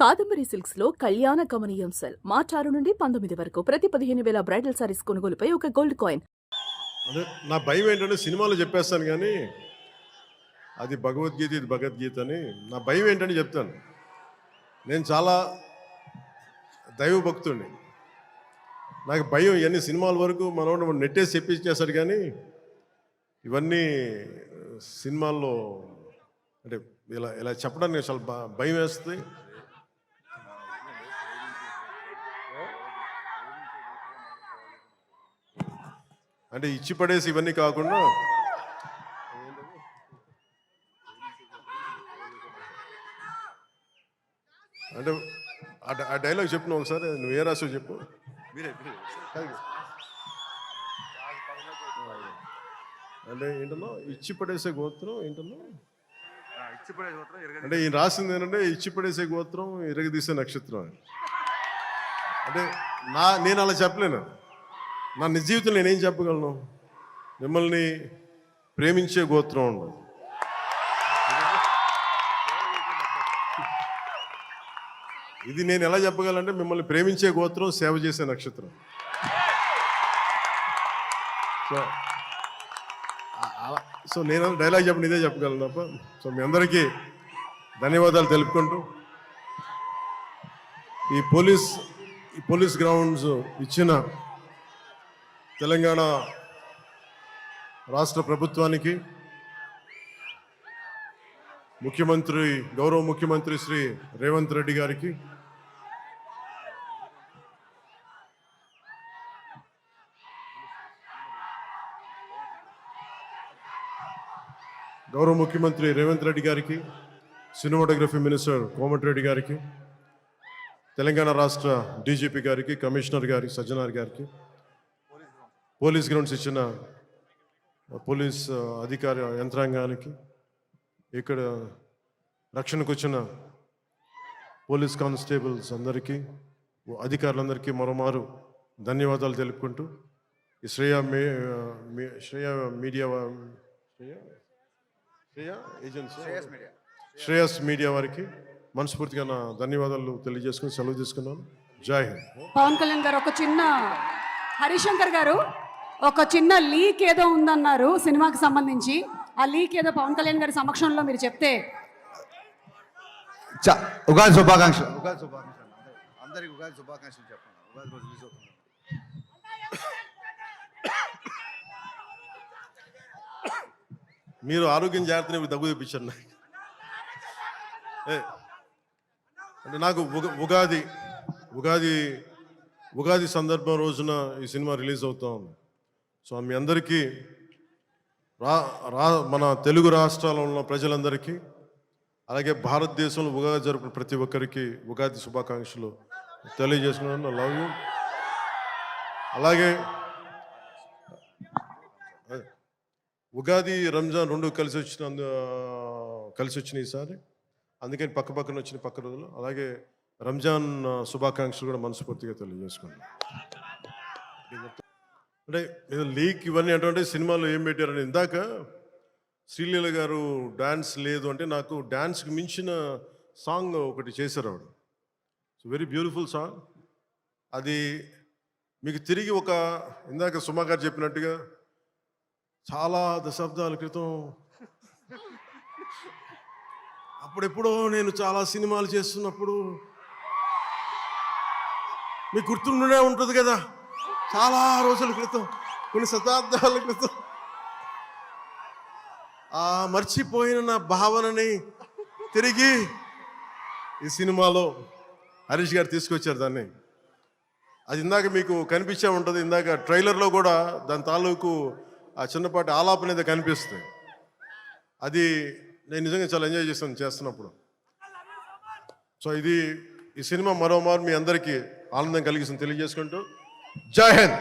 Kadambari silks లో కళ్యాణ గమనీయం cell మార్చి 6 నుండి 19 వరకు ప్రతి 15,000 బ్రైడల్ సారీస్ కొనుగోలుపై ఒక గోల్డ్ కాయిన్. అదే నా భయం ఏంటంటే సినిమాలో చెప్పేస్తాను కానీ అది భగవద్గీత ఇది భగవద్గీత అని నా భయం ఏంటని చెప్తాను. నేను చాలా దైవ భక్తుడిని. నాకు భయం ఇవన్నీ సినిమాల వరకు మనోడు నెట్టేసి చెప్పించేస్తాడు కానీ ఇవన్నీ సినిమాల్లో అంటే ఇలా ఇలా చెప్పడానికి చాలా భయం వేస్తుంది. అంటే ఇచ్చి పడేసి ఇవన్నీ కాకుండా అంటే ఆ డైలాగ్ చెప్పిన ఒకసారి నువ్వు ఏ రాసావు చెప్పు. అంటే ఏంటన్నా ఇచ్చి పడేసే గోత్రం ఏంటన్నా అంటే ఈయన రాసింది ఏంటంటే ఇచ్చి పడేసే గోత్రం ఇరగదీసే నక్షత్రం అని. అంటే నేను అలా చెప్పలేను. నా నిజ జీవితంలో నేనేం చెప్పగలను? మిమ్మల్ని ప్రేమించే గోత్రం ఉండదు. ఇది నేను ఎలా చెప్పగలంటే మిమ్మల్ని ప్రేమించే గోత్రం సేవ చేసే నక్షత్రం. సో నేను డైలాగ్ చెప్పండి ఇదే చెప్పగలను తప్ప. సో మీ అందరికీ ధన్యవాదాలు తెలుపుకుంటూ ఈ పోలీస్ గ్రౌండ్స్ ఇచ్చిన తెలంగాణ రాష్ట్ర ప్రభుత్వానికి గౌరవ ముఖ్యమంత్రి శ్రీ రేవంత్ రెడ్డి గారికి, సినిమాటోగ్రఫీ మినిస్టర్ కోమటిరెడ్డి గారికి, తెలంగాణ రాష్ట్ర డీజీపీ గారికి, కమిషనర్ గారికి, సజ్జనార్ గారికి, పోలీస్ గ్రౌండ్స్ ఇచ్చిన పోలీస్ అధికార యంత్రాంగానికి, ఇక్కడ రక్షణకు వచ్చిన పోలీస్ కానిస్టేబుల్స్ అందరికీ, అధికారులందరికీ మరోమారు ధన్యవాదాలు తెలుపుకుంటూ ఈ శ్రేయస్ మీడియా వారికి మనస్ఫూర్తిగా నా ధన్యవాదాలు తెలియజేసుకుని సెలవు తీసుకున్నాను. జై హింద్. పవన్ కళ్యాణ్ గారు హరిశంకర్ గారు ఒక చిన్న లీక్ ఏదో ఉందన్నారు సినిమాకి సంబంధించి. ఆ లీక్ ఏదో పవన్ కళ్యాణ్ గారి సమక్షంలో మీరు చెప్తే. ఉగాది శుభాకాంక్షలు. అందరికి ఉగాది శుభాకాంక్షలు చెప్పండి. ఉగాది రోజు రిలీజ్ అవుతుంది. మీరు ఆరోగ్యం జాగ్రత్తని దగ్గు తెప్పించారు నాకు. అంటే నాకు ఉగాది సందర్భం రోజున ఈ సినిమా రిలీజ్ అవుతా ఉంది. సో మీ అందరికీ మన తెలుగు రాష్ట్రాల్లో ఉన్న ప్రజలందరికీ, అలాగే భారతదేశంలో ఉగాది జరుపుకున్న ప్రతి ఒక్కరికి ఉగాది శుభాకాంక్షలు తెలియజేసుకున్నాను. Love you. అలాగే ఉగాది రంజాన్ రెండు కలిసి వచ్చిన ఈసారి, అందుకని పక్కన వచ్చిన పక్క రోజులు. అలాగే రంజాన్ శుభాకాంక్షలు కూడా మనస్ఫూర్తిగా తెలియజేసుకున్నాను. అంటే లీక్ ఇవన్నీ అంటే సినిమాలో ఏం పెట్టారని ఇందాక శ్రీలీల గారు డ్యాన్స్ లేదు అంటే నాకు డ్యాన్స్కి మించిన సాంగ్ ఒకటి చేశారు ఆవిడ. So very beautiful song. అది మీకు తిరిగి ఇందాక సుమా గారు చెప్పినట్టుగా చాలా దశాబ్దాల క్రితం అప్పుడెప్పుడో నేను చాలా సినిమాలు చేస్తున్నప్పుడు మీకు గుర్తుండే ఉంటుంది కదా, చాలా రోజుల క్రితం, కొన్ని శతాబ్దాల క్రితం ఆ మర్చిపోయిన నా భావనని తిరిగి ఈ సినిమాలో హరీష్ గారు తీసుకొచ్చారు దాన్ని. అది ఇందాక మీకు కనిపించే ఉంటుంది. ఇందాక ట్రైలర్లో కూడా దాని తాలూకు ఆ చిన్నపాటి ఆలాపన అనేది కనిపిస్తుంది. అది నేను నిజంగా చాలా ఎంజాయ్ చేస్తున్నప్పుడు. సో ఈ సినిమా మరోమారు మీ అందరికీ ఆనందం కలిగిస్తుంది తెలియజేసుకుంటూ జై హింద్.